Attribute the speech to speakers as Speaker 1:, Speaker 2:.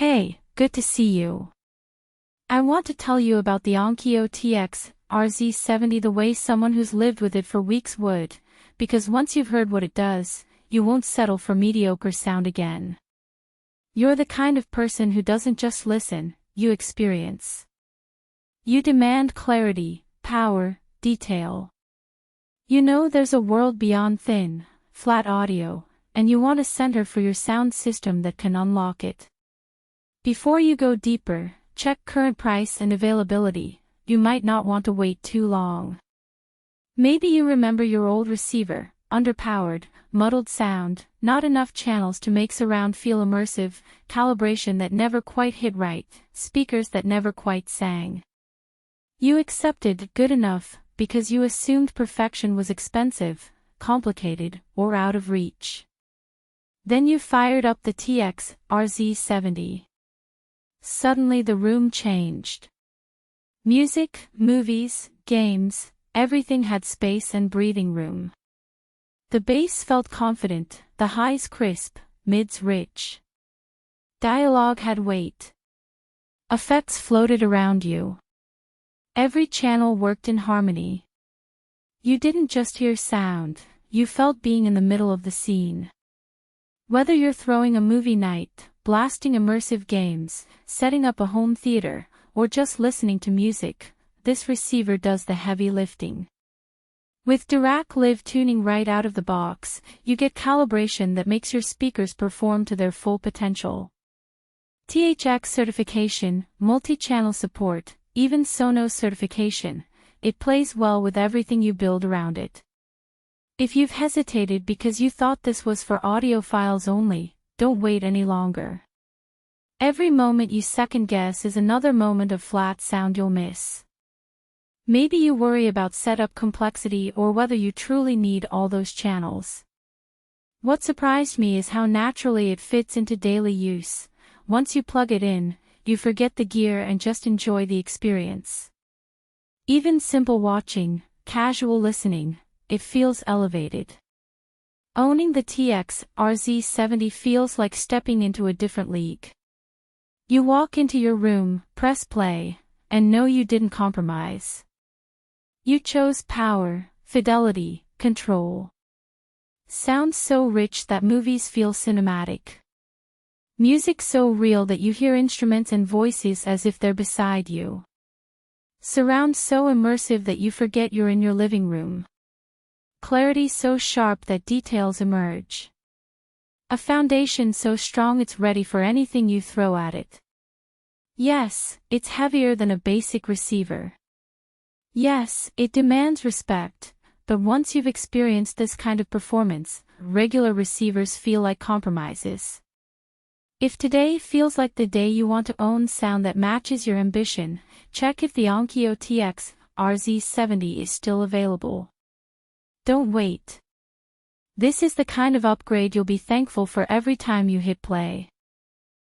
Speaker 1: Hey, good to see you. I want to tell you about the Onkyo TX-RZ70 the way someone who's lived with it for weeks would, because once you've heard what it does, you won't settle for mediocre sound again. You're the kind of person who doesn't just listen, you experience. You demand clarity, power, detail. You know there's a world beyond thin, flat audio, and you want a center for your sound system that can unlock it. Before you go deeper, check current price and availability. You might not want to wait too long. Maybe you remember your old receiver, underpowered, muddled sound, not enough channels to make surround feel immersive, calibration that never quite hit right, speakers that never quite sang. You accepted good enough because you assumed perfection was expensive, complicated, or out of reach. Then you fired up the TX-RZ70. Suddenly the room changed. Music, movies, games, everything had space and breathing room. The bass felt confident, the highs crisp, mids rich. Dialogue had weight. Effects floated around you. Every channel worked in harmony. You didn't just hear sound, you felt being in the middle of the scene. Whether you're throwing a movie night, blasting immersive games, setting up a home theater, or just listening to music, this receiver does the heavy lifting. With Dirac live tuning right out of the box, you get calibration that makes your speakers perform to their full potential. THX certification, multi-channel support, even Sonos certification, it plays well with everything you build around it. If you've hesitated because you thought this was for audiophiles only, don't wait any longer. Every moment you second guess is another moment of flat sound you'll miss. Maybe you worry about setup complexity or whether you truly need all those channels. What surprised me is how naturally it fits into daily use. Once you plug it in, you forget the gear and just enjoy the experience. Even simple watching, casual listening, it feels elevated. Owning the TX-RZ70 feels like stepping into a different league. You walk into your room, press play, and know you didn't compromise. You chose power, fidelity, control. Sounds so rich that movies feel cinematic. Music so real that you hear instruments and voices as if they're beside you. Surround so immersive that you forget you're in your living room. Clarity so sharp that details emerge. A foundation so strong it's ready for anything you throw at it. Yes, it's heavier than a basic receiver. Yes, it demands respect, but once you've experienced this kind of performance, regular receivers feel like compromises. If today feels like the day you want to own sound that matches your ambition, check if the Onkyo TX-RZ70 is still available. Don't wait. This is the kind of upgrade you'll be thankful for every time you hit play.